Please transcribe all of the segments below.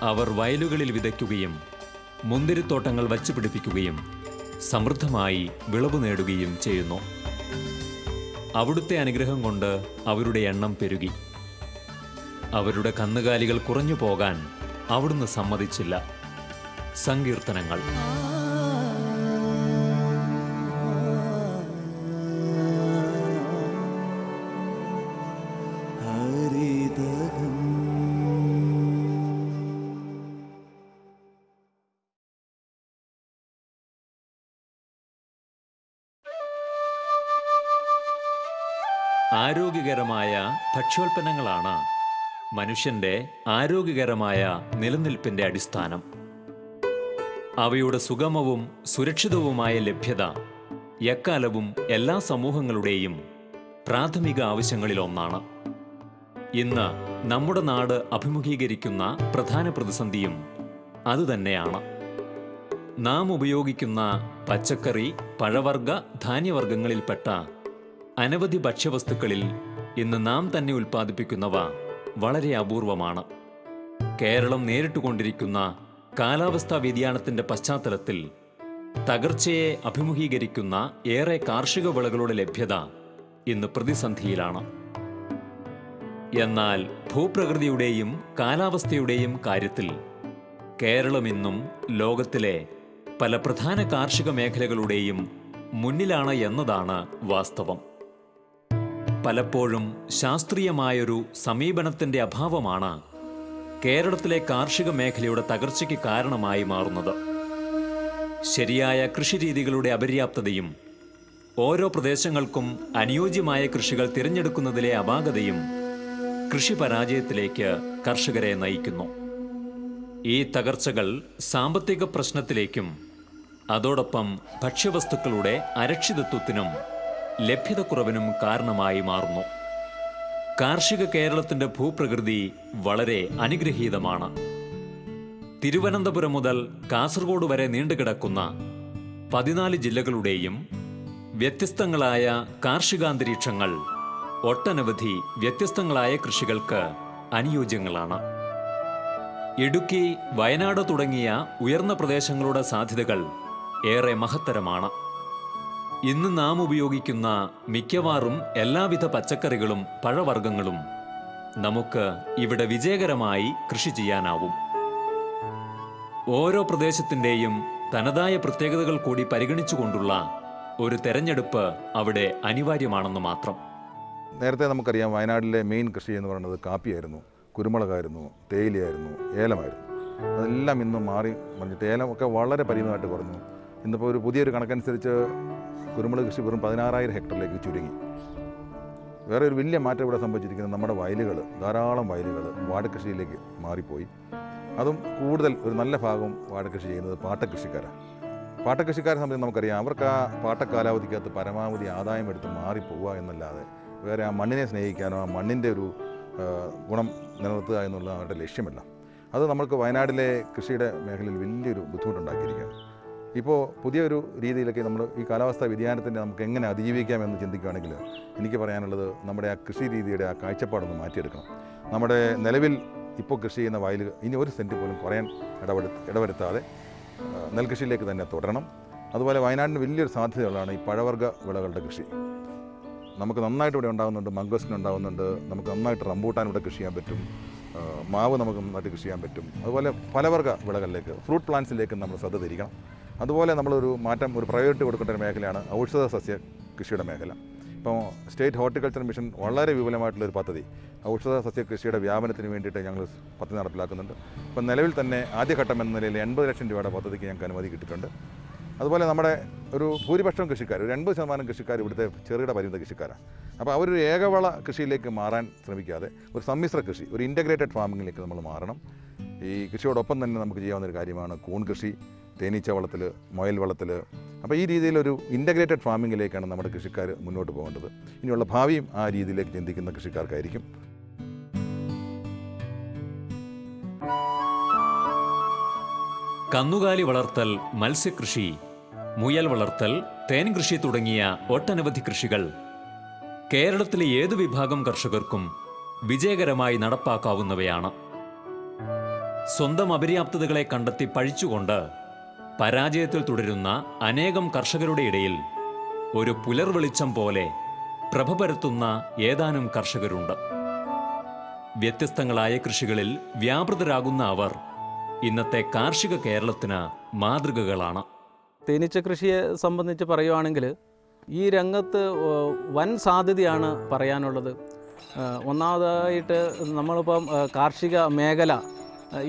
അവർ വയലുകളിൽ വിതയ്ക്കുകയും മുന്തിരിത്തോട്ടങ്ങൾ വച്ചുപിടിപ്പിക്കുകയും സമൃദ്ധമായി വിളവ് നേടുകയും ചെയ്യുന്നു. അവിടുത്തെ അനുഗ്രഹം കൊണ്ട് അവരുടെ എണ്ണം പെരുകി. അവരുടെ കന്നുകാലികൾ കുറഞ്ഞു പോകാൻ അവിടുന്ന് സമ്മതിച്ചില്ല. സങ്കീർത്തനങ്ങൾ. ആരോഗ്യകരമായ ഭക്ഷ്യോൽപ്പന്നങ്ങളാണ് മനുഷ്യന്റെ ആരോഗ്യകരമായ നിലനിൽപ്പിന്റെ അടിസ്ഥാനം. അവയുടെ സുഗമവും സുരക്ഷിതവുമായ ലഭ്യത എക്കാലവും എല്ലാ സമൂഹങ്ങളുടെയും പ്രാഥമിക ആവശ്യങ്ങളിലൊന്നാണ്. ഇന്ന് നമ്മുടെ നാട് അഭിമുഖീകരിക്കുന്ന പ്രധാന പ്രതിസന്ധിയും അതുതന്നെയാണ്. നാം ഉപയോഗിക്കുന്ന പച്ചക്കറി, പഴവർഗ, ധാന്യവർഗ്ഗങ്ങളിൽപ്പെട്ട അനവധി ഭക്ഷ്യവസ്തുക്കളിൽ ഇന്ന് നാം തന്നെ ഉൽപ്പാദിപ്പിക്കുന്നവ വളരെ അപൂർവമാണ്. കേരളം നേരിട്ടുകൊണ്ടിരിക്കുന്ന കാലാവസ്ഥാ വ്യതിയാനത്തിന്റെ പശ്ചാത്തലത്തിൽ തകർച്ചയെ അഭിമുഖീകരിക്കുന്ന ഏറെ കാർഷിക വിളകളുടെ ലഭ്യത ഇന്ന് പ്രതിസന്ധിയിലാണ്. എന്നാൽ ഭൂപ്രകൃതിയുടെയും കാലാവസ്ഥയുടെയും കാര്യത്തിൽ കേരളം ഇന്നും ലോകത്തിലെ പല പ്രധാന കാർഷിക മേഖലകളുടെയും മുന്നിലാണ് എന്നതാണ് വാസ്തവം. പലപ്പോഴും ശാസ്ത്രീയമായൊരു സമീപനത്തിന്റെ അഭാവമാണ് കേരളത്തിലെ കാർഷിക മേഖലയുടെ തകർച്ചയ്ക്ക് കാരണമായി മാറുന്നത്. ശരിയായ കൃഷിരീതികളുടെ അപര്യാപ്തതയും ഓരോ പ്രദേശങ്ങൾക്കും അനുയോജ്യമായ കൃഷികൾ തിരഞ്ഞെടുക്കുന്നതിലെ അപാകതയും കൃഷി പരാജയത്തിലേക്ക് കർഷകരെ നയിക്കുന്നു. ഈ തകർച്ചകൾ സാമ്പത്തിക പ്രശ്നത്തിലേക്കും അതോടൊപ്പം ഭക്ഷ്യവസ്തുക്കളുടെ അരക്ഷിതത്വത്തിനും ലഭ്യതക്കുറവിനും കാരണമായി മാറുന്നു. കാർഷിക കേരളത്തിന്റെ ഭൂപ്രകൃതി വളരെ അനുഗ്രഹീതമാണ്. തിരുവനന്തപുരം മുതൽ കാസർഗോഡ് വരെ നീണ്ടുകിടക്കുന്ന 14 ജില്ലകളുടെയും വ്യത്യസ്തങ്ങളായ കാർഷികാന്തരീക്ഷങ്ങൾ ഒട്ടനവധി വ്യത്യസ്തങ്ങളായ കൃഷികൾക്ക് അനുയോജ്യങ്ങളാണ്. ഇടുക്കി, വയനാട് തുടങ്ങിയ ഉയർന്ന പ്രദേശങ്ങളുടെ സാധ്യതകൾ ഏറെ മഹത്തരമാണ്. ഇന്ന് നാം ഉപയോഗിക്കുന്ന മിക്കവാറും എല്ലാവിധ പച്ചക്കറികളും പഴവർഗ്ഗങ്ങളും നമുക്ക് ഇവിടെ വിജയകരമായി കൃഷി ചെയ്യാനാവും. ഓരോ പ്രദേശത്തിൻ്റെയും തനതായ പ്രത്യേകതകൾ കൂടി പരിഗണിച്ചുകൊണ്ടുള്ള ഒരു തെരഞ്ഞെടുപ്പ് അവിടെ അനിവാര്യമാണെന്ന് മാത്രം. നേരത്തെ നമുക്കറിയാം, വയനാട്ടിലെ മെയിൻ കൃഷി എന്ന് പറയുന്നത് കാപ്പിയായിരുന്നു, കുരുമുളകായിരുന്നു, തേയിലയായിരുന്നു, ഏലമായിരുന്നു. അതെല്ലാം ഇന്ന് മാറി മറിഞ്ഞിട്ട് ഏലമൊക്കെ വളരെ പരിമിതമായിട്ട് കുറഞ്ഞു. ഇന്നിപ്പോൾ ഒരു പുതിയൊരു കണക്കനുസരിച്ച് കുരുമുളക് കൃഷി വെറും 16,000 ഹെക്ടറിലേക്ക് ചുരുങ്ങി. വേറെ ഒരു വലിയ മാറ്റം ഇവിടെ സംഭവിച്ചിരിക്കുന്നത് നമ്മുടെ വയലുകൾ, ധാരാളം വയലുകൾ വാഴക്കൃഷിയിലേക്ക് മാറിപ്പോയി. അതും കൂടുതൽ ഒരു നല്ല ഭാഗം വാഴക്കൃഷി ചെയ്യുന്നത് പാട്ടക്കൃഷിക്കാരാണ്. പാട്ടക്കൃഷിക്കാരെ സംബന്ധിച്ച് നമുക്കറിയാം, അവർക്ക് ആ പാട്ടക്കാലാവധിക്കകത്ത് പരമാവധി ആദായം എടുത്ത് മാറിപ്പോവുക എന്നല്ലാതെ വേറെ ആ മണ്ണിനെ സ്നേഹിക്കാനോ ആ മണ്ണിൻ്റെ ഒരു ഗുണം നിലനിർത്തുക എന്നുള്ള അവരുടെ ലക്ഷ്യമല്ല. അത് നമുക്ക് വയനാട്ടിലെ കൃഷിയുടെ മേഖലയിൽ വലിയൊരു ബുദ്ധിമുട്ടുണ്ടാക്കിയിരിക്കുകയാണ്. ഇപ്പോൾ പുതിയൊരു രീതിയിലൊക്കെ നമ്മൾ ഈ കാലാവസ്ഥാ വ്യതിയാനത്തിൻ്റെ നമുക്ക് എങ്ങനെ അതിജീവിക്കാമെന്ന് ചിന്തിക്കുകയാണെങ്കിൽ എനിക്ക് പറയാനുള്ളത്, നമ്മുടെ ആ കൃഷി രീതിയുടെ ആ കാഴ്ചപ്പാടൊന്ന് മാറ്റിയെടുക്കണം. നമ്മുടെ നിലവിൽ ഇപ്പോൾ കൃഷി ചെയ്യുന്ന വയലുകൾ ഇനി ഒരു സെൻറ്റ് പോലും കുറയാൻ ഇടവരുത്താതെ നെൽകൃഷിയിലേക്ക് തന്നെ തുടരണം. അതുപോലെ വയനാടിന് വലിയൊരു സാധ്യതകളാണ് ഈ പഴവർഗ്ഗ വിളകളുടെ കൃഷി. നമുക്ക് നന്നായിട്ട് ഇവിടെ ഉണ്ടാകുന്നുണ്ട്, മംഗോസ്റ്റിൻ ഉണ്ടാകുന്നുണ്ട്, നമുക്ക് നന്നായിട്ട് റംബൂട്ടാൻ ഇവിടെ കൃഷി ചെയ്യാൻ പറ്റും, മാവ് നമുക്ക് നന്നായിട്ട് കൃഷി ചെയ്യാൻ പറ്റും. അതുപോലെ പലവർഗ്ഗ വിളകളിലേക്ക്, ഫ്രൂട്ട് പ്ലാന്റ്സിലേക്ക് നമ്മൾ ശ്രദ്ധ തിരിക്കണം. അതുപോലെ നമ്മളൊരു മാറ്റം, ഒരു പ്രയോറിറ്റി കൊടുക്കേണ്ട ഒരു മേഖലയാണ് ഔഷധ സസ്യ കൃഷിയുടെ മേഖല. ഇപ്പോൾ സ്റ്റേറ്റ് ഹോർട്ടിക്കൾച്ചർ മിഷൻ വളരെ വിപുലമായിട്ടുള്ളൊരു പദ്ധതി ഔഷധ സസ്യ കൃഷിയുടെ വ്യാപനത്തിന് വേണ്ടിയിട്ട് ഞങ്ങൾ പദ്ധതി നടപ്പിലാക്കുന്നുണ്ട്. ഇപ്പം നിലവിൽ തന്നെ ആദ്യഘട്ടം എന്ന നിലയിൽ 80 ലക്ഷം രൂപയുടെ പദ്ധതിക്ക് ഞങ്ങൾക്ക് അനുമതി കിട്ടിയിട്ടുണ്ട്. അതുപോലെ നമ്മുടെ ഒരു ഭൂരിപക്ഷം കൃഷിക്കാർ, ഒരു 80% കൃഷിക്കാർ ഇവിടുത്തെ ചെറുകിട പരിമിത കൃഷിക്കാരാണ്. അപ്പോൾ അവരൊരു ഏകവള കൃഷിയിലേക്ക് മാറാൻ ശ്രമിക്കാതെ ഒരു സമ്മിശ്ര കൃഷി, ഒരു ഇൻ്റഗ്രേറ്റഡ് ഫാമിങ്ങിലേക്ക് നമ്മൾ മാറണം. ഈ കൃഷിയോടൊപ്പം തന്നെ നമുക്ക് ചെയ്യാവുന്നൊരു കാര്യമാണ് കൂൺ കൃഷി, തേനീച്ച വളത്തിൽ, മുയൽ വളത്തിൽ. അപ്പോൾ ഈ രീതിയിലൊരു ഇൻ്റഗ്രേറ്റഡ് ഫാമിങ്ങിലേക്കാണ് നമ്മുടെ കൃഷിക്കാർ മുന്നോട്ട് പോകേണ്ടത്. ഇനിയുള്ള ഭാവിയും ആ രീതിയിലേക്ക് ചിന്തിക്കുന്ന കൃഷിക്കാർക്കായിരിക്കും. കന്നുകാലി വളർത്തൽ, മത്സ്യകൃഷി, മുയൽ വളർത്തൽ, തേൻ കൃഷി തുടങ്ങിയ ഒട്ടനവധി കൃഷികൾ കേരളത്തിലെ ഏതു വിഭാഗം കർഷകർക്കും വിജയകരമായി നടപ്പാക്കാവുന്നവയാണ്. സ്വന്തം അപര്യാപ്തതകളെ കണ്ടെത്തി പഴിച്ചുകൊണ്ട് പരാജയത്തിൽ തുടരുന്ന അനേകം കർഷകരുടെ ഇടയിൽ ഒരു പുലർവെളിച്ചം പോലെ പ്രഭ പരത്തുന്ന ഏതാനും കർഷകരുണ്ട്. വ്യത്യസ്തങ്ങളായ കൃഷികളിൽ വ്യാപൃതരാകുന്ന അവർ ഇന്നത്തെ കാർഷിക കേരളത്തിന് മാതൃകകളാണ്. തേനീച്ച കൃഷിയെ സംബന്ധിച്ച് പറയുവാണെങ്കിൽ ഈ രംഗത്ത് വൻ സാധ്യതയാണ് പറയാനുള്ളത്. ഒന്നാമതായിട്ട് നമ്മളിപ്പം കാർഷിക മേഖല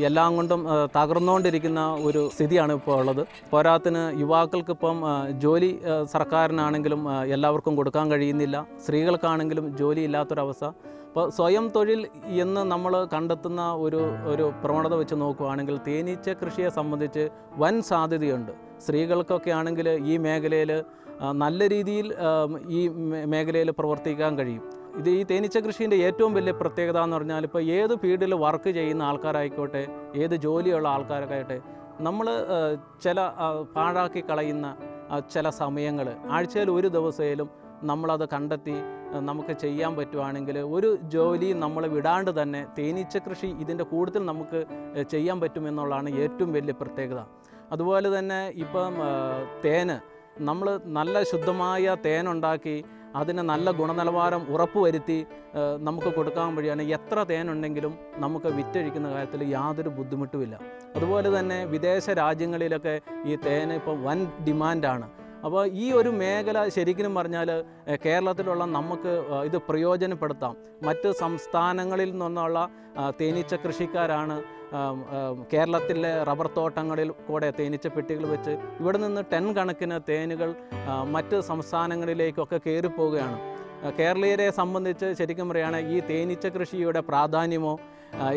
എല്ലാം കൊണ്ടും തകർന്നുകൊണ്ടിരിക്കുന്ന ഒരു സ്ഥിതിയാണ് ഇപ്പോൾ ഉള്ളത്. പോരാത്തിന് യുവാക്കൾക്കിപ്പം ജോലി സർക്കാരിനാണെങ്കിലും എല്ലാവർക്കും കൊടുക്കാൻ കഴിയുന്നില്ല. സ്ത്രീകൾക്കാണെങ്കിലും ജോലി ഇല്ലാത്തൊരവസ്ഥ. അപ്പോൾ സ്വയം തൊഴിൽ എന്ന് നമ്മൾ കണ്ടെത്തുന്ന ഒരു പ്രവണത വെച്ച് നോക്കുകയാണെങ്കിൽ തേനീച്ച കൃഷിയെ സംബന്ധിച്ച് വൻ സാധ്യതയുണ്ട്. സ്ത്രീകൾക്കൊക്കെ ആണെങ്കിൽ ഈ മേഖലയിൽ നല്ല രീതിയിൽ ഈ മേഖലയിൽ പ്രവർത്തിക്കാൻ കഴിയും. ഈ തേനീച്ച കൃഷീൻ്റെ ഏറ്റവും വലിയ പ്രത്യേകത എന്ന് പറഞ്ഞാൽ ഇപ്പോൾ ഏത് ഫീൽഡിൽ വർക്ക് ചെയ്യുന്ന ആൾക്കാരായിക്കോട്ടെ, ഏത് ജോലിയുള്ള ആൾക്കാരൊക്കെ നമ്മൾ ചില പാഴാക്കി കളയുന്ന ചില സമയങ്ങൾ ആഴ്ചയിൽ ഒരു ദിവസയിലും നമ്മളത് കണ്ടെത്തി നമുക്ക് ചെയ്യാൻ പറ്റുവാണെങ്കിൽ ഒരു ജോലി നമ്മൾ വിടാണ്ട് തന്നെ തേനീച്ച കൃഷി ഇതിൻ്റെ കൂടുതൽ നമുക്ക് ചെയ്യാൻ പറ്റുമെന്നുള്ളതാണ് ഏറ്റവും വലിയ പ്രത്യേകത. അതുപോലെ തന്നെ ഇപ്പം തേന് നമ്മൾ നല്ല ശുദ്ധമായ തേനുണ്ടാക്കി അതിന് നല്ല ഗുണനിലവാരം ഉറപ്പുവരുത്തി നമുക്ക് കൊടുക്കാൻ വഴിയാണ് എത്ര തേനുണ്ടെങ്കിലും നമുക്ക് വിറ്റഴിക്കുന്ന കാര്യത്തിൽ യാതൊരു ബുദ്ധിമുട്ടുമില്ല. അതുപോലെ തന്നെ വിദേശ രാജ്യങ്ങളിലൊക്കെ ഈ തേന് ഇപ്പോൾ വൻ ഡിമാൻഡാണ്. അപ്പോൾ ഈ ഒരു മേഖല ശരിക്കും പറഞ്ഞാൽ കേരളത്തിലുള്ള നമുക്ക് ഇത് പ്രയോജനപ്പെടുത്താം. മറ്റ് സംസ്ഥാനങ്ങളിൽ നിന്നുള്ള തേനീച്ച കൃഷിക്കാരാണ് കേരളത്തിലെ റബ്ബർ തോട്ടങ്ങളിൽ കൂടെ തേനീച്ച പെട്ടികൾ വെച്ച് ഇവിടെ നിന്ന് ടൺ കണക്കിന് തേനുകൾ മറ്റ് സംസ്ഥാനങ്ങളിലേക്കൊക്കെ കയറിപ്പോവുകയാണ്. കേരളീയരെ സംബന്ധിച്ച് ശരിക്കും പറയുകയാണെങ്കിൽ ഈ തേനീച്ച കൃഷിയുടെ പ്രാധാന്യമോ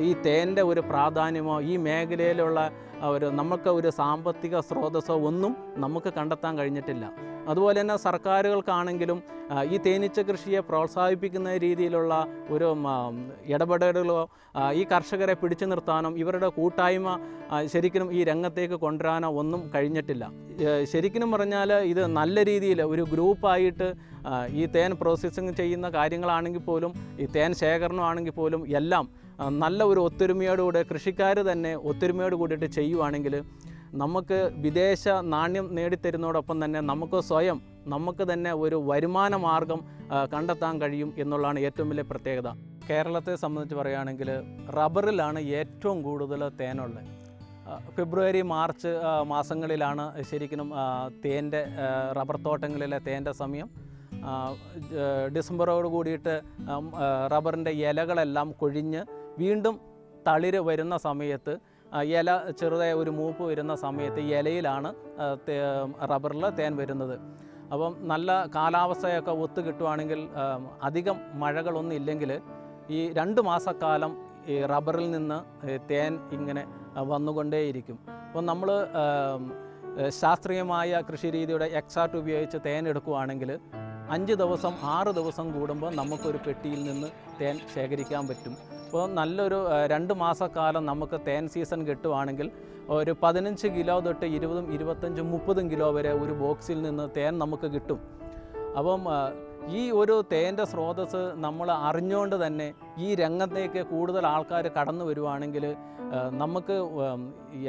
ഈ തേൻ്റെ ഒരു പ്രാധാന്യമോ ഈ മേഖലയിലുള്ള നമുക്ക് ഒരു സാമ്പത്തിക സ്രോതസ്സോ ഒന്നും നമുക്ക് കണ്ടെത്താൻ കഴിഞ്ഞിട്ടില്ല. അതുപോലെ തന്നെ സർക്കാരുകൾക്കാണെങ്കിലും ഈ തേനീച്ച കൃഷിയെ പ്രോത്സാഹിപ്പിക്കുന്ന രീതിയിലുള്ള ഒരു ഇടപെടലുകളോ ഈ കർഷകരെ പിടിച്ചു നിർത്താനും ഇവരുടെ കൂട്ടായ്മ ശരിക്കും ഈ രംഗത്തേക്ക് കൊണ്ടുവരാനോ ഒന്നും കഴിഞ്ഞിട്ടില്ല. ശരിക്കും പറഞ്ഞാൽ ഇത് നല്ല രീതിയിൽ ഒരു ഗ്രൂപ്പായിട്ട് ഈ തേൻ പ്രോസസ്സിങ് ചെയ്യുന്ന കാര്യങ്ങളാണെങ്കിൽ പോലും ഈ തേൻ ശേഖരണമാണെങ്കിൽ പോലും എല്ലാം നല്ല ഒരു ഒത്തൊരുമയോടുകൂടെ കൃഷിക്കാർ തന്നെ ഒത്തൊരുമയോട് കൂടിയിട്ട് ചെയ്യുവാണെങ്കിൽ നമുക്ക് വിദേശ നാണ്യം നേടിത്തരുന്നതോടൊപ്പം തന്നെ നമുക്ക് സ്വയം നമുക്ക് തന്നെ ഒരു വരുമാന മാർഗം കണ്ടെത്താൻ കഴിയും എന്നുള്ളതാണ് ഏറ്റവും വലിയ പ്രത്യേകത. കേരളത്തെ സംബന്ധിച്ച് പറയുകയാണെങ്കിൽ റബ്ബറിലാണ് ഏറ്റവും കൂടുതൽ തേനുള്ളത്. ഫെബ്രുവരി മാർച്ച് മാസങ്ങളിലാണ് ശരിക്കും തേൻ്റെ റബ്ബർ തോട്ടങ്ങളിലെ തേൻ്റെ സമയം. ഡിസംബറോട് കൂടിയിട്ട് റബ്ബറിൻ്റെ ഇലകളെല്ലാം കൊഴിഞ്ഞ് വീണ്ടും തളിര് വരുന്ന സമയത്ത് ഇല ചെറുതായ ഒരു മൂപ്പ് വരുന്ന സമയത്ത് ഇലയിലാണ് റബ്ബറിൽ തേൻ വരുന്നത്. അപ്പം നല്ല കാലാവസ്ഥയൊക്കെ ഒത്തു കിട്ടുവാണെങ്കിൽ അധികം മഴകളൊന്നും ഇല്ലെങ്കിൽ ഈ 2 മാസക്കാലം ഈ റബ്ബറിൽ നിന്ന് തേൻ ഇങ്ങനെ വന്നുകൊണ്ടേയിരിക്കും. അപ്പം നമ്മൾ ശാസ്ത്രീയമായ കൃഷി രീതിയുടെ എക്സാർട്ട് ഉപയോഗിച്ച് തേൻ എടുക്കുകയാണെങ്കിൽ 5 ദിവസം 6 ദിവസം കൂടുമ്പോൾ നമുക്കൊരു പെട്ടിയിൽ നിന്ന് തേൻ ശേഖരിക്കാൻ പറ്റും. അപ്പോൾ നല്ലൊരു 2 മാസക്കാലം നമുക്ക് തേൻ സീസൺ കിട്ടുവാണെങ്കിൽ ഒരു 15 കിലോ തൊട്ട് 20, 25, 30 കിലോ വരെ ഒരു ബോക്സിൽ നിന്ന് തേൻ നമുക്ക് കിട്ടും. അപ്പം ഈ ഒരു തേൻ്റെ സ്രോതസ്സ് നമ്മൾ അറിഞ്ഞുകൊണ്ട് തന്നെ ഈ രംഗത്തേക്ക് കൂടുതൽ ആൾക്കാർ കടന്നു വരുവാണെങ്കിൽ നമുക്ക്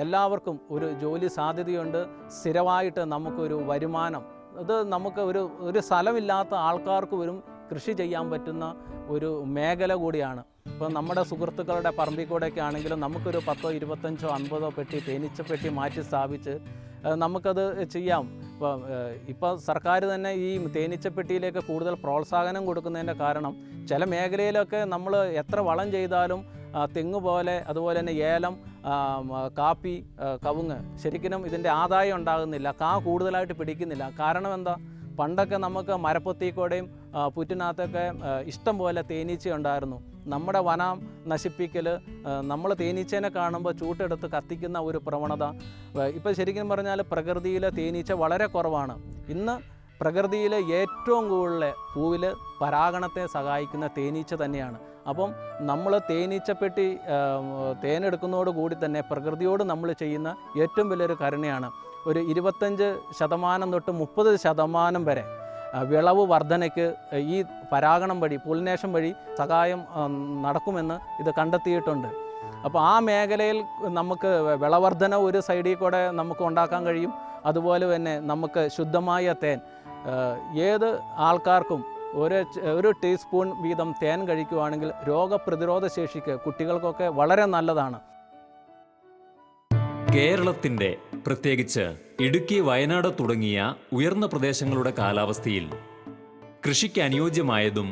എല്ലാവർക്കും ഒരു ജോലി സാധ്യതയുണ്ട്. സ്ഥിരമായിട്ട് നമുക്കൊരു വരുമാനം, അത് നമുക്ക് ഒരു സ്ഥലമില്ലാത്ത ആൾക്കാർക്ക് വരും കൃഷി ചെയ്യാൻ പറ്റുന്ന ഒരു മേഖല കൂടിയാണ്. ഇപ്പോൾ നമ്മുടെ സുഹൃത്തുക്കളുടെ പറമ്പിൽ കൂടെയൊക്കെ ആണെങ്കിലും നമുക്കൊരു 10, 25, 50 പെട്ടി തേനീച്ച പെട്ടി മാറ്റി സ്ഥാപിച്ച് നമുക്കത് ചെയ്യാം. ഇപ്പോൾ സർക്കാർ തന്നെ ഈ തേനീച്ചപ്പെട്ടിയിലേക്ക് കൂടുതൽ പ്രോത്സാഹനം കൊടുക്കുന്നതിൻ്റെ കാരണം ചില മേഖലയിലൊക്കെ നമ്മൾ എത്ര വളം ചെയ്താലും തെങ്ങ് പോലെ അതുപോലെ തന്നെ ഏലം, കാപ്പി, കവുങ്ങ് ശരിക്കും ഇതിൻ്റെ ആദായം ഉണ്ടാകുന്നില്ല, കൂടുതലായിട്ട് പിടിക്കുന്നില്ല. കാരണം എന്താ? പണ്ടൊക്കെ നമുക്ക് മരപ്പൊത്തിക്കൂടെയും പുറ്റിനകത്തൊക്കെ ഇഷ്ടം പോലെ തേനീച്ച ഉണ്ടായിരുന്നു. നമ്മുടെ വനം നശിപ്പിക്കൽ, നമ്മൾ തേനീച്ചേനെ കാണുമ്പോൾ ചൂട്ടെടുത്ത് കത്തിക്കുന്ന ഒരു പ്രവണത ഇപ്പോൾ ശരിക്കും പറഞ്ഞാൽ പ്രകൃതിയിലെ തേനീച്ച വളരെ കുറവാണ്. ഇന്ന് പ്രകൃതിയിൽ ഏറ്റവും കൂടുതൽ പൂവിൽ പരാഗണത്തെ സഹായിക്കുന്ന തേനീച്ച തന്നെയാണ്. അപ്പം നമ്മൾ തേനീച്ചപ്പെട്ടി തേനെടുക്കുന്നതോടുകൂടി തന്നെ പ്രകൃതിയോട് നമ്മൾ ചെയ്യുന്ന ഏറ്റവും വലിയൊരു കരുണയാണ്. ഒരു 25% തൊട്ട് 30% വരെ വിളവ് വർധനയ്ക്ക് ഈ പരാഗണം വഴി, പോളിനേഷൻ വഴി സഹായം നടക്കുമെന്ന് ഇത് കണ്ടെത്തിയിട്ടുണ്ട്. അപ്പോൾ ആ മേഖലയിൽ നമുക്ക് വിളവർധന ഒരു സൈഡിൽ കൂടെ നമുക്ക് ഉണ്ടാക്കാൻ കഴിയും. അതുപോലെ തന്നെ നമുക്ക് ശുദ്ധമായ തേൻ ഏത് ആൾക്കാർക്കും ഒരു ടീസ്പൂൺ വീതം തേൻ കഴിക്കുകയാണെങ്കിൽ രോഗപ്രതിരോധ ശേഷിക്ക് കുട്ടികൾക്കൊക്കെ വളരെ നല്ലതാണ്. കേരളത്തിൻ്റെ പ്രത്യേകിച്ച് ഇടുക്കി, വയനാട് തുടങ്ങിയ ഉയർന്ന പ്രദേശങ്ങളുടെ കാലാവസ്ഥയിൽ കൃഷിക്ക് അനുയോജ്യമായതും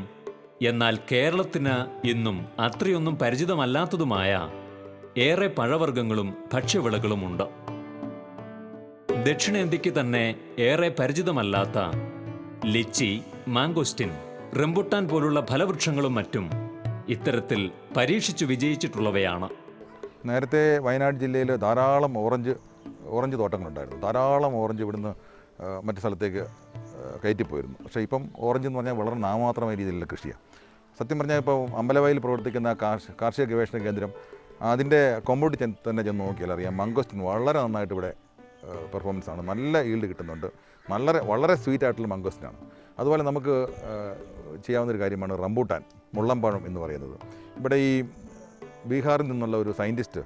എന്നാൽ കേരളത്തിന് ഇന്നും അത്രയൊന്നും പരിചിതമല്ലാത്തതുമായ ഏറെ പഴവർഗ്ഗങ്ങളും ഭക്ഷ്യവിളകളുമുണ്ട്. ദക്ഷിണേന്ത്യക്ക് തന്നെ ഏറെ പരിചിതമല്ലാത്ത ലിച്ചി, മാംഗോസ്റ്റിൻ, റംബുട്ടാൻ പോലുള്ള ഫലവൃക്ഷങ്ങളും മറ്റും ഇത്തരത്തിൽ പരീക്ഷിച്ചു വിജയിച്ചിട്ടുള്ളവയാണ്. നേരത്തെ വയനാട് ജില്ലയിൽ ധാരാളം ഓറഞ്ച് തോട്ടങ്ങളുണ്ടായിരുന്നു. ധാരാളം ഓറഞ്ച് ഇവിടുന്ന് മറ്റു സ്ഥലത്തേക്ക് കയറ്റിപ്പോയിരുന്നു. പക്ഷേ ഇപ്പം ഓറഞ്ച് എന്ന് പറഞ്ഞാൽ വളരെ നാമമാത്രമായ രീതിയിലുള്ള കൃഷിയാണ്. സത്യം പറഞ്ഞാൽ ഇപ്പോൾ അമ്പലവയലിൽ പ്രവർത്തിക്കുന്ന കാർഷിക ഗവേഷണ കേന്ദ്രം അതിൻ്റെ കൊമ്പൂട്ടി തന്നെ ചെന്ന് നോക്കിയാൽ അറിയാം, മംഗോസ്റ്റിൻ വളരെ നന്നായിട്ട് ഇവിടെ പെർഫോമൻസ് ആണ്. നല്ല ഈൽഡ് കിട്ടുന്നുണ്ട്. വളരെ സ്വീറ്റ് ആയിട്ടുള്ള മംഗോസ്റ്റിനാണ്. അതുപോലെ നമുക്ക് ചെയ്യാവുന്നൊരു കാര്യമാണ് റംബൂട്ടാൻ, മുള്ളംപഴം എന്ന് പറയുന്നത്. ഇവിടെ ഈ ബീഹാറിൽ നിന്നുള്ള ഒരു സയൻറ്റിസ്റ്റ്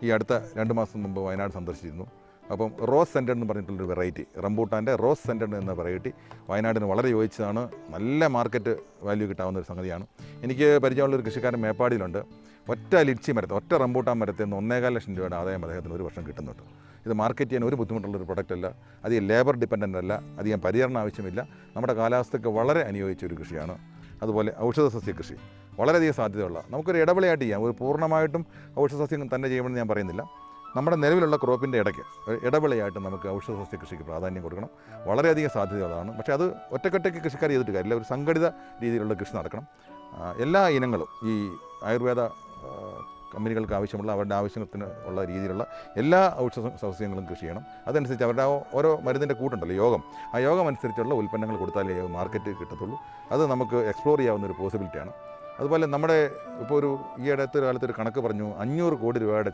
ഈ അടുത്ത 2 മാസം മുമ്പ് വയനാട് സന്ദർശിച്ചിരുന്നു. അപ്പം റോസ് സെൻറ്റഡ് എന്ന് പറഞ്ഞിട്ടുള്ളൊരു വെറൈറ്റി, റംബൂട്ടാൻ്റെ റോസ് സെൻറ്റഡ് എന്ന വെറൈറ്റി വയനാടിന് വളരെ യോജിച്ചതാണ്. നല്ല മാർക്കറ്റ് വാല്യൂ കിട്ടാവുന്ന ഒരു സംഗതിയാണ്. എനിക്ക് പരിചയമുള്ളൊരു കൃഷിക്കാരൻ മേപ്പാടിയിലുണ്ട്. ഒറ്റ ലിച്ചി മരത്തെ, ഒറ്റ റംബൂട്ടാൻ മരത്തിൽ നിന്ന് 1.25 ലക്ഷം രൂപയുടെ ആദായം അദ്ദേഹത്തിന് ഒരു വർഷം കിട്ടുന്നുണ്ട്. ഇത് മാർക്കറ്റ് ചെയ്യാൻ ഒരു ബുദ്ധിമുട്ടുള്ളൊരു പ്രൊഡക്റ്റ് അല്ല, അധികം ലേബർ ഡിപ്പെൻഡൻ്റ് അല്ല, അധികം പരിചരണം ആവശ്യമില്ല, നമ്മുടെ കാലാവസ്ഥയ്ക്ക് വളരെ അനുയോജിച്ച ഒരു കൃഷിയാണ്. അതുപോലെ ഔഷധ സസ്യ കൃഷി വളരെയധികം സാധ്യതയുള്ള, നമുക്കൊരു ഇടവിളയായിട്ട് ചെയ്യാം. ഒരു പൂർണ്ണമായിട്ടും ഔഷധ സസ്യം തന്നെ ചെയ്യണമെന്ന് ഞാൻ പറയുന്നില്ല. നമ്മുടെ നിലവിലുള്ള ക്രോപ്പിൻ്റെ ഇടയ്ക്ക് ഇടവിളയായിട്ട് നമുക്ക് ഔഷധ സസ്യ കൃഷിക്ക് പ്രാധാന്യം കൊടുക്കണം. വളരെയധികം സാധ്യതകളാണ്. പക്ഷേ അത് ഒറ്റക്കൊറ്റയ്ക്ക് കൃഷിക്കാർ ചെയ്തിട്ട് കാര്യമില്ല. ഒരു സംഘടിത രീതിയിലുള്ള കൃഷി നടക്കണം. എല്ലാ ഇനങ്ങളും ഈ ആയുർവേദ കമ്പനികൾക്ക് ആവശ്യമുള്ള, അവരുടെ ആവശ്യത്തിന് ഉള്ള രീതിയിലുള്ള എല്ലാ ഔഷധ സസ്യങ്ങളും കൃഷി ചെയ്യണം. അതനുസരിച്ച് അവരുടെ ഓരോ മരുന്നിൻ്റെ കൂട്ടുണ്ടല്ലോ, യോഗം, ആ യോഗം അനുസരിച്ചുള്ള ഉൽപ്പന്നങ്ങൾ കൊടുത്താലേ മാർക്കറ്റ് കിട്ടത്തുള്ളൂ. അത് നമുക്ക് എക്സ്പ്ലോർ ചെയ്യാവുന്ന ഒരു പോസിബിലിറ്റിയാണ്. അതുപോലെ നമ്മുടെ ഇപ്പോൾ ഈ അടുത്തൊരു കാലത്തൊരു കണക്ക് പറഞ്ഞു, 500 കോടി രൂപയുടെ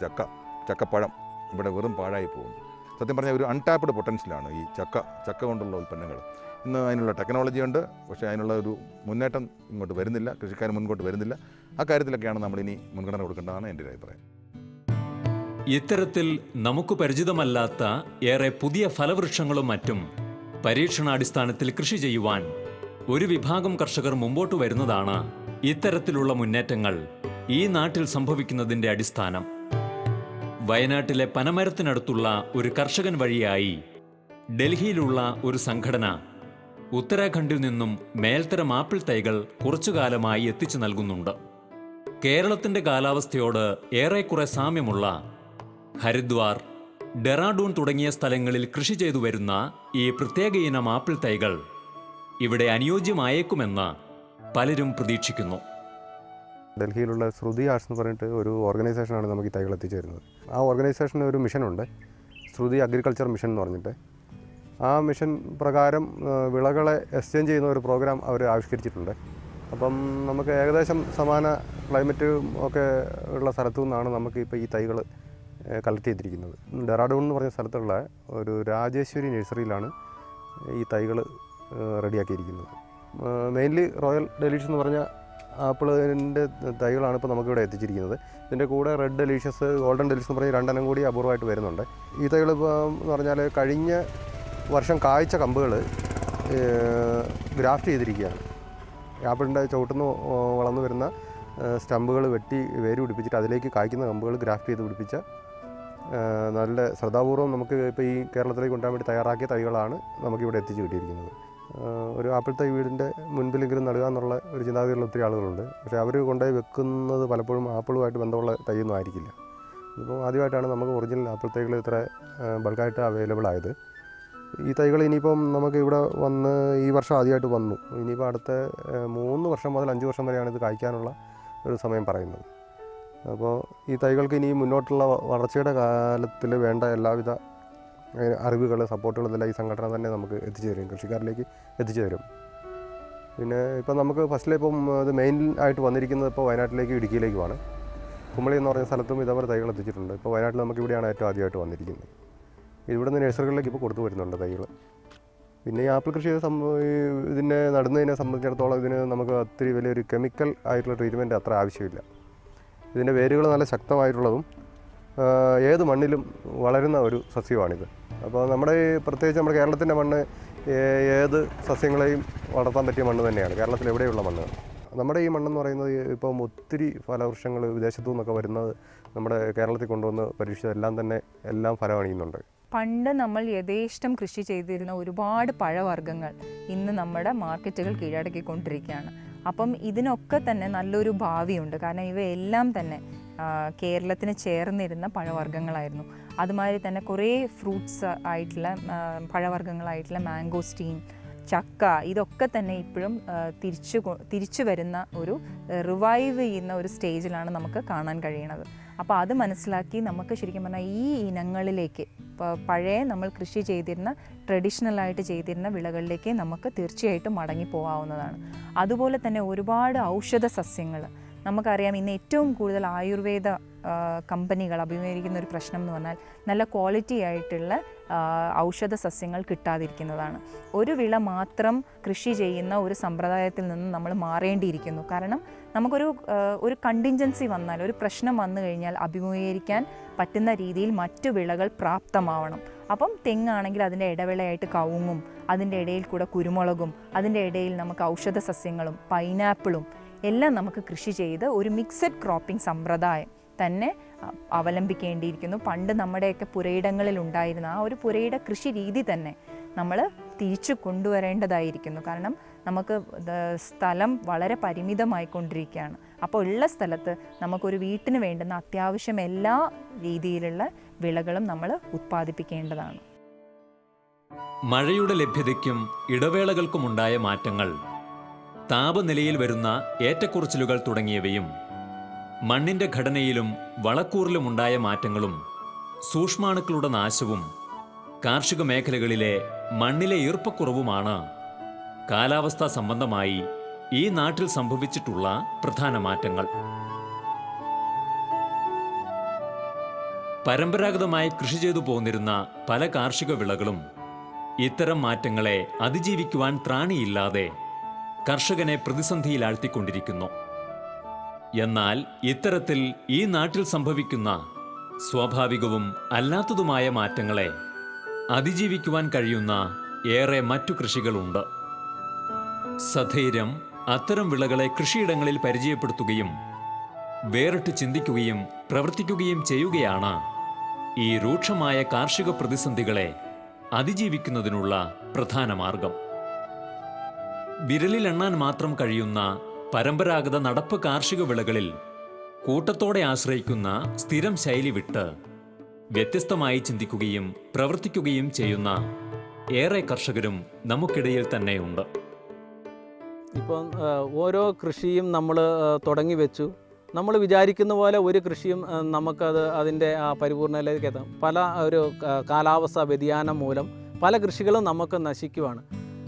ചക്കപ്പഴം ഇവിടെ വെറും പാഴായി പോകും. സത്യം പറഞ്ഞാൽ ഒരു അൺടാപ്ഡ് പൊട്ടൻഷ്യലാണ് ഈ ചക്ക കൊണ്ടുള്ള ഉൽപ്പന്നങ്ങൾ. ഇന്ന് അതിനുള്ള ടെക്നോളജി ഉണ്ട്, പക്ഷേ അതിനുള്ള ഒരു മുന്നേറ്റം ഇങ്ങോട്ട് വരുന്നില്ല, കൃഷിക്കാർ മുൻപോട്ട് വരുന്നില്ല. ആ കാര്യത്തിലൊക്കെയാണ് നമ്മളിനി മുൻഗണന കൊടുക്കേണ്ടതാണ് എൻ്റെ ഒരു അഭിപ്രായം. ഇത്തരത്തിൽ നമുക്ക് പരിചിതമല്ലാത്ത ഏറെ പുതിയ ഫലവൃക്ഷങ്ങളും മറ്റും പരീക്ഷണാടിസ്ഥാനത്തിൽ കൃഷി ചെയ്യുവാൻ ഒരു വിഭാഗം കർഷകർ മുമ്പോട്ട് വരുന്നതാണ് ഇത്തരത്തിലുള്ള മുന്നേറ്റങ്ങൾ ഈ നാട്ടിൽ സംഭവിക്കുന്നതിൻ്റെ അടിസ്ഥാനം. വയനാട്ടിലെ പനമരത്തിനടുത്തുള്ള ഒരു കർഷകൻ വഴിയായി ഡൽഹിയിലുള്ള ഒരു സംഘടന ഉത്തരാഖണ്ഡിൽ നിന്നും മേൽത്തരം ആപ്പിൾ തൈകൾ കുറച്ചുകാലമായി എത്തിച്ചു നൽകുന്നുണ്ട്. കേരളത്തിൻ്റെ കാലാവസ്ഥയോട് ഏറെക്കുറെ സാമ്യമുള്ള ഹരിദ്വാർ, ഡെറാഡൂൺ തുടങ്ങിയ സ്ഥലങ്ങളിൽ കൃഷി ചെയ്തു വരുന്ന ഈ പ്രത്യേക ഇനം ആപ്പിൾ തൈകൾ ഇവിടെ അനുയോജ്യമായേക്കുമെന്ന് പലരും പ്രതീക്ഷിക്കുന്നു. ഡൽഹിയിലുള്ള ശ്രുതി ആർട്സ് എന്ന് പറഞ്ഞിട്ട് ഒരു ഓർഗനൈസേഷനാണ് നമുക്ക് ഈ തൈകൾ എത്തിച്ചു തരുന്നത്. ആ ഓർഗനൈസേഷന് ഒരു മിഷനുണ്ട്, ശ്രുതി അഗ്രികൾച്ചർ മിഷൻ എന്ന് പറഞ്ഞിട്ട്. ആ മിഷൻ പ്രകാരം വിളകളെ എക്സ്ചേഞ്ച് ചെയ്യുന്ന ഒരു പ്രോഗ്രാം അവർ ആവിഷ്കരിച്ചിട്ടുണ്ട്. അപ്പം നമുക്ക് ഏകദേശം സമാന ക്ലൈമറ്റ് ഒക്കെ ഉള്ള സ്ഥലത്തു നിന്നാണ് നമുക്ക് ഇപ്പോൾ ഈ തൈകൾ കളക്ട് ചെയ്തിരിക്കുന്നത്. ഡെറാഡൂൺ എന്ന് പറഞ്ഞ സ്ഥലത്തുള്ള ഒരു രാജേശ്വരി നഴ്സറിയിലാണ് ഈ തൈകൾ റെഡിയാക്കിയിരിക്കുന്നത്. മെയിൻലി റോയൽ ഡെലീഷ്യസ് എന്ന് പറഞ്ഞ ആപ്പിളിൻ്റെ തൈകളാണ് ഇപ്പോൾ നമുക്കിവിടെ എത്തിച്ചിരിക്കുന്നത്. ഇതിൻ്റെ കൂടെ റെഡ് ഡെലീഷ്യസ്, ഗോൾഡൻ ഡെലീഷ്യസ് എന്ന് പറഞ്ഞ് 2 എണ്ണം കൂടി അപൂർവമായിട്ട് വരുന്നുണ്ട്. ഈ തൈകൾ ഇപ്പോൾ എന്ന് പറഞ്ഞാൽ കഴിഞ്ഞ വർഷം കായ്ച്ച കമ്പുകൾ ഗ്രാഫ്റ്റ് ചെയ്തിരിക്കുകയാണ്. ആപ്പിളിൻ്റെ ചുവട്ടുനിന്ന് വളർന്നു വരുന്ന സ്റ്റമ്പുകൾ വെട്ടി വേര് പിടിപ്പിച്ചിട്ട് അതിലേക്ക് കായ്ക്കുന്ന കമ്പുകൾ ഗ്രാഫ്റ്റ് ചെയ്ത് പിടിപ്പിച്ച നല്ല ശ്രദ്ധാപൂർവ്വം നമുക്ക് ഇപ്പോൾ ഈ കേരളത്തിലേക്ക് കൊണ്ടുപോകാൻ വേണ്ടി തയ്യാറാക്കിയ തൈകളാണ് നമുക്കിവിടെ എത്തിച്ച് കിട്ടിയിരിക്കുന്നത്. ഒരു ആപ്പിൾ തൈ വീടിൻ്റെ മുൻപിലെങ്കിലും നടുക എന്നുള്ള ഒരു ചിന്താഗതിയുള്ള ഒത്തിരി ആളുകളുണ്ട്. പക്ഷേ അവർ കൊണ്ടുപോയി വെക്കുന്നത് പലപ്പോഴും ആപ്പിളുമായിട്ട് ബന്ധമുള്ള തൈയൊന്നും ആയിരിക്കില്ല. ഇപ്പോൾ ആദ്യമായിട്ടാണ് നമുക്ക് ഒറിജിനൽ ആപ്പിൾ തൈകൾ ഇത്ര ബൾക്കായിട്ട് അവൈലബിൾ ആയത്. ഈ തൈകൾ ഇനിയിപ്പം നമുക്ക് ഇവിടെ വന്ന് ഈ വർഷം ആദ്യമായിട്ട് വന്നു. ഇനിയിപ്പോൾ അടുത്ത 3 വർഷം മുതൽ 5 വർഷം വരെയാണ് ഇത് കായ്ക്കാനുള്ള ഒരു സമയം പറയുന്നത്. അപ്പോൾ ഈ തൈകൾക്ക് ഇനി മുന്നോട്ടുള്ള വളർച്ചയുടെ കാലത്തിൽ വേണ്ട എല്ലാവിധ അറിവുകൾ, സപ്പോർട്ടുകൾ ഇതെല്ലാം ഈ സംഘടന തന്നെ നമുക്ക് എത്തിച്ചു തരും, കൃഷിക്കാരിലേക്ക് എത്തിച്ചു തരും. പിന്നെ ഇപ്പം നമുക്ക് ഫസ്റ്റിലിപ്പം ഇത് മെയിൻ ആയിട്ട് വന്നിരിക്കുന്നത് ഇപ്പോൾ വയനാട്ടിലേക്ക് ഇടുക്കിയിലേക്കുമാണ്. കുമളി എന്ന് പറഞ്ഞ സ്ഥലത്തും ഇതേപോലെ തൈകൾ എത്തിച്ചിട്ടുണ്ട്. ഇപ്പോൾ വയനാട്ടിൽ നമുക്ക് ഇവിടെയാണ് ഏറ്റവും ആദ്യമായിട്ട് വന്നിരിക്കുന്നത്. ഇവിടുന്ന് നഴ്സറികളിലേക്ക് ഇപ്പോൾ കൊടുത്തു വരുന്നുണ്ട് തൈകൾ. പിന്നെ ഈ ആപ്പിൾ കൃഷി ഇതിനെ നടുന്നതിനെ സംബന്ധിച്ചിടത്തോളം ഇതിന് നമുക്ക് ഒത്തിരി വലിയൊരു കെമിക്കൽ ആയിട്ടുള്ള ട്രീറ്റ്മെൻറ്റ് അത്ര ആവശ്യമില്ല. ഇതിൻ്റെ വേരുകൾ നല്ല ശക്തമായിട്ടുള്ളതും ഏത് മണ്ണിലും വളരുന്ന ഒരു സസ്യമാണിത്. അപ്പോൾ നമ്മുടെ ഈ പ്രത്യേകിച്ച് നമ്മുടെ കേരളത്തിൻ്റെ മണ്ണ് ഏത് സസ്യങ്ങളെയും വളർത്താൻ പറ്റിയ മണ്ണ് തന്നെയാണ്, കേരളത്തിൽ എവിടെയുള്ള മണ്ണുകൾ. നമ്മുടെ ഈ മണ്ണെന്ന് പറയുന്നത് ഇപ്പം ഒത്തിരി ഫലവൃക്ഷങ്ങൾ വിദേശത്തു നിന്നൊക്കെ വരുന്നത് നമ്മുടെ കേരളത്തിൽ കൊണ്ടുവന്ന് പരീക്ഷിച്ചതെല്ലാം തന്നെ എല്ലാം ഫലമണിയുന്നുണ്ട്. പണ്ട് നമ്മൾ യഥേഷ്ടം കൃഷി ചെയ്തിരുന്ന ഒരുപാട് പഴവർഗ്ഗങ്ങൾ ഇന്ന് നമ്മുടെ മാർക്കറ്റുകൾ കീഴടക്കിക്കൊണ്ടിരിക്കുകയാണ്. അപ്പം ഇതിനൊക്കെ തന്നെ നല്ലൊരു ഭാവിയുണ്ട്. കാരണം ഇവയെല്ലാം തന്നെ കേരളത്തിന് ചേർന്നിരുന്ന പഴവർഗ്ഗങ്ങളായിരുന്നു. അതുമാതിരി തന്നെ കുറേ ഫ്രൂട്ട്സ് ആയിട്ടുള്ള പഴവർഗ്ഗങ്ങളായിട്ടുള്ള മാംഗോസ്റ്റീൻ, ചക്ക, ഇതൊക്കെ തന്നെ ഇപ്പോഴും തിരിച്ചു വരുന്ന ഒരു റിവൈവ് ചെയ്യുന്ന ഒരു സ്റ്റേജിലാണ് നമുക്ക് കാണാൻ കഴിയുന്നത്. അപ്പോൾ അത് മനസ്സിലാക്കി നമുക്ക് ശരിക്കും പറഞ്ഞാൽ ഈ ഇനങ്ങളിലേക്ക് പഴയ നമ്മൾ കൃഷി ചെയ്തിരുന്ന ട്രഡീഷണലായിട്ട് ചെയ്തിരുന്ന വിളകളിലേക്ക് നമുക്ക് തീർച്ചയായിട്ടും മടങ്ങി പോകാവുന്നതാണ്. അതുപോലെ തന്നെ ഒരുപാട് ഔഷധ സസ്യങ്ങൾ നമുക്കറിയാം. ഇന്ന് ഏറ്റവും കൂടുതൽ ആയുർവേദ കമ്പനികൾ അഭിമുഖീകരിക്കുന്ന ഒരു പ്രശ്നം എന്ന് പറഞ്ഞാൽ നല്ല ക്വാളിറ്റി ആയിട്ടുള്ള ഔഷധ സസ്യങ്ങൾ കിട്ടാതിരിക്കുന്നതാണ്. ഒരു വിള മാത്രം കൃഷി ചെയ്യുന്ന ഒരു സമ്പ്രദായത്തിൽ നിന്ന് നമ്മൾ മാറേണ്ടിയിരിക്കുന്നു. കാരണം നമുക്കൊരു കണ്ടിൻജൻസി വന്നാൽ, ഒരു പ്രശ്നം വന്നു കഴിഞ്ഞാൽ അഭിമുഖീകരിക്കാൻ പറ്റുന്ന രീതിയിൽ മറ്റു വിളകൾ പ്രാപ്തമാവണം. അപ്പം തെങ്ങാണെങ്കിൽ അതിൻ്റെ ഇടവേളയായിട്ട് കവുങ്ങും, അതിൻ്റെ ഇടയിൽ കൂടെ കുരുമുളകും, അതിൻ്റെ ഇടയിൽ നമുക്ക് ഔഷധ സസ്യങ്ങളും പൈനാപ്പിളും എല്ലാം നമുക്ക് കൃഷി ചെയ്ത് ഒരു മിക്സഡ് ക്രോപ്പിംഗ് സമ്പ്രദായം തന്നെ അവലംബിക്കേണ്ടിയിരിക്കുന്നു. പണ്ട് നമ്മുടെയൊക്കെ പുരയിടങ്ങളിൽ ഉണ്ടായിരുന്ന ആ ഒരു പുരയിട കൃഷി രീതി തന്നെ നമ്മൾ തിരിച്ചു കൊണ്ടുവരേണ്ടതായിരിക്കുന്നു. കാരണം നമുക്ക് സ്ഥലം വളരെ പരിമിതമായിക്കൊണ്ടിരിക്കുകയാണ്. അപ്പോൾ ഉള്ള സ്ഥലത്ത് നമുക്കൊരു വീട്ടിന് വേണ്ടുന്ന അത്യാവശ്യം എല്ലാ രീതിയിലുള്ള വിളകളും നമ്മൾ ഉത്പാദിപ്പിക്കേണ്ടതാണ്. മഴയുടെ ലഭ്യതയ്ക്കും ഇടവേളകൾക്കുമുണ്ടായ മാറ്റങ്ങൾ, താപനിലയിൽ വരുന്ന ഏറ്റക്കുറച്ചിലുകൾ തുടങ്ങിയവയും മണ്ണിന്റെ ഘടനയിലും വളക്കൂറിലുമുണ്ടായ മാറ്റങ്ങളും സൂക്ഷ്മാണുക്കളുടെ നാശവും കാർഷിക മേഖലകളിലെ മണ്ണിലെ ഈർപ്പക്കുറവുമാണ് കാലാവസ്ഥാ സംബന്ധമായി ഈ നാട്ടിൽ സംഭവിച്ചിട്ടുള്ള പ്രധാന മാറ്റങ്ങൾ. പരമ്പരാഗതമായി കൃഷി ചെയ്തു പോന്നിരുന്ന പല കാർഷിക വിളകളും ഇത്തരം മാറ്റങ്ങളെ അതിജീവിക്കുവാൻ ത്രാണിയില്ലാതെ കർഷകനെ പ്രതിസന്ധിയിലാഴ്ത്തിക്കൊണ്ടിരിക്കുന്നു. എന്നാൽ ഇത്തരത്തിൽ ഈ നാട്ടിൽ സംഭവിക്കുന്ന സ്വാഭാവികവും അല്ലാത്തതുമായ മാറ്റങ്ങളെ അതിജീവിക്കുവാൻ കഴിയുന്ന ഏറെ മറ്റു കൃഷികളുണ്ട്. സധൈര്യം അത്തരം വിളകളെ കൃഷിയിടങ്ങളിൽ പരിചയപ്പെടുത്തുകയും വേറിട്ട് ചിന്തിക്കുകയും പ്രവർത്തിക്കുകയും ചെയ്യുകയാണ് ഈ രൂക്ഷമായ കാർഷിക പ്രതിസന്ധികളെ അതിജീവിക്കുന്നതിനുള്ള പ്രധാന മാർഗം. വിരലിലെണ്ണാൻ മാത്രം കഴിയുന്ന പരമ്പരാഗത നടപ്പ് കാർഷിക വിളകളിൽ കൂട്ടത്തോടെ ആശ്രയിക്കുന്ന സ്ഥിരം ശൈലി വിട്ട് വ്യത്യസ്തമായി ചിന്തിക്കുകയും പ്രവർത്തിക്കുകയും ചെയ്യുന്ന ഏറെ കർഷകരും നമുക്കിടയിൽ തന്നെയുണ്ട്. ഇപ്പം ഓരോ കൃഷിയും നമ്മൾ തുടങ്ങി വെച്ചു. നമ്മൾ വിചാരിക്കുന്ന പോലെ ഒരു കൃഷിയും നമുക്കത് അതിൻ്റെ ആ പരിപൂർണതയിലേക്ക് എത്താം. പല ഒരു കാലാവസ്ഥാ വ്യതിയാനം മൂലം പല കൃഷികളും നമുക്ക് നശിക്കുവാണ്.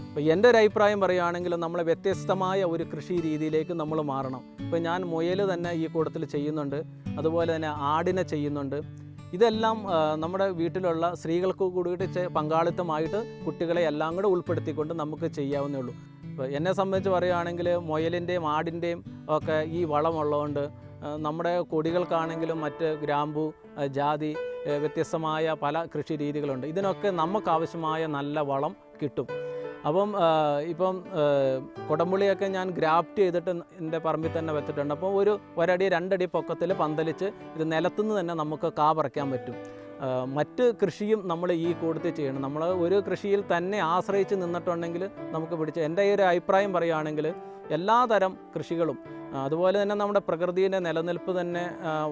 അപ്പോൾ എൻ്റെ ഒരു അഭിപ്രായം പറയുകയാണെങ്കിൽ നമ്മൾ വ്യത്യസ്തമായ ഒരു കൃഷി രീതിയിലേക്ക് നമ്മൾ മാറണം. ഇപ്പോൾ ഞാൻ മുയൽ തന്നെ ഈ കൂട്ടത്തിൽ ചെയ്യുന്നുണ്ട്, അതുപോലെ തന്നെ ആടിനെ ചെയ്യുന്നുണ്ട്. ഇതെല്ലാം നമ്മുടെ വീട്ടിലുള്ള സ്ത്രീകൾക്ക് കൂടിയിട്ട് പങ്കാളിത്തമായിട്ട് കുട്ടികളെ എല്ലാം കൂടെ ഉൾപ്പെടുത്തിക്കൊണ്ട് നമുക്ക് ചെയ്യാവുന്നേ ഉള്ളൂ. ഇപ്പോൾ എന്നെ സംബന്ധിച്ച് പറയുകയാണെങ്കിൽ മുയലിൻ്റെയും ആടിൻ്റെയും ഒക്കെ ഈ വളമുള്ളതുകൊണ്ട് നമ്മുടെ കൊടികൾക്കാണെങ്കിലും മറ്റ് ഗ്രാമ്പു, ജാതി, വ്യത്യസ്തമായ പല കൃഷി രീതികളുണ്ട്. ഇതിനൊക്കെ നമുക്കാവശ്യമായ നല്ല വളം കിട്ടും. ഇപ്പം കുടംപുളിയൊക്കെ ഞാൻ ഗ്രാഫ്റ്റ് ചെയ്തിട്ട് എൻ്റെ പറമ്പിൽ തന്നെ വെച്ചിട്ടുണ്ട്. അപ്പോൾ ഒരടി 2 അടി പൊക്കത്തിൽ പന്തലിച്ച് ഇത് നിലത്തുനിന്ന് തന്നെ നമുക്ക് കാ പറിക്കാൻ പറ്റും. മറ്റ് കൃഷിയും നമ്മൾ ഈ കൂട്ടത്തിൽ ചെയ്യണം. നമ്മൾ ഒരു കൃഷിയിൽ തന്നെ ആശ്രയിച്ച് നിന്നിട്ടുണ്ടെങ്കിൽ നമുക്ക് എൻ്റെ ഒരു അഭിപ്രായം പറയുകയാണെങ്കിൽ എല്ലാ തരം കൃഷികളും അതുപോലെ തന്നെ നമ്മുടെ പ്രകൃതിയുടെ നിലനിൽപ്പ് തന്നെ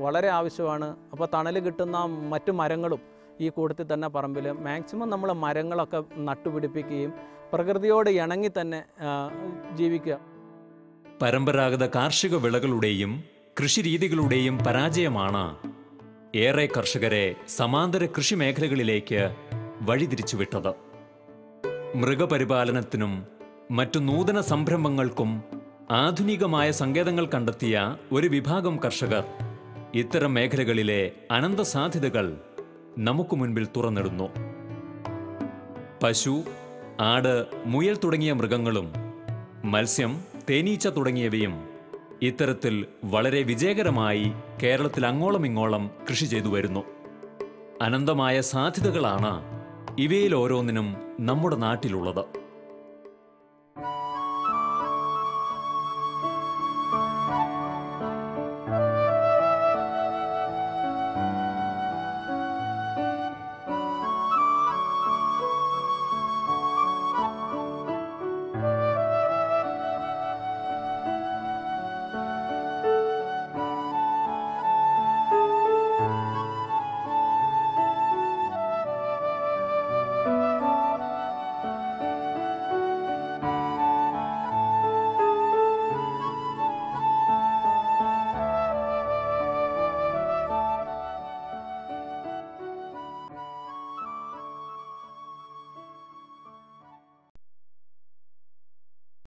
വളരെ ആവശ്യമാണ്. അപ്പോൾ തണൽ കിട്ടുന്ന മറ്റു മരങ്ങളും ഈ കൂട്ടത്തിൽ തന്നെ പറമ്പിൽ മാക്സിമം നമ്മൾ മരങ്ങളൊക്കെ നട്ടുപിടിപ്പിക്കുകയും പ്രകൃതിയോട് ഇണങ്ങി തന്നെ ജീവിക്കുക. പരമ്പരാഗത കാർഷിക വിളകളുടെയും കൃഷിരീതികളുടെയും പരാജയമാണ് ഏറെ കർഷകരെ സമാന്തര കൃഷി മേഖലകളിലേക്ക് വഴിതിരിച്ചുവിട്ടത്. മൃഗപരിപാലനത്തിനും മറ്റു നൂതന സംരംഭങ്ങൾക്കും ആധുനികമായ സങ്കേതങ്ങൾ കണ്ടെത്തിയ ഒരു വിഭാഗം കർഷകർ ഇത്തരം മേഖലകളിലെ അനന്ത സാധ്യതകൾ നമുക്ക് മുൻപിൽ തുറന്നിടുന്നു. പശു, ആട്, മുയൽ തുടങ്ങിയ മൃഗങ്ങളും മത്സ്യം, തേനീച്ച തുടങ്ങിയവയും ഇത്തരത്തിൽ വളരെ വിജയകരമായി കേരളത്തിൽ അങ്ങോളം ഇങ്ങോളം കൃഷി ചെയ്തു വരുന്നു. അനന്തമായ സാധ്യതകളാണ് ഇവയിൽ ഓരോന്നിനും നമ്മുടെ നാട്ടിലുള്ളത്.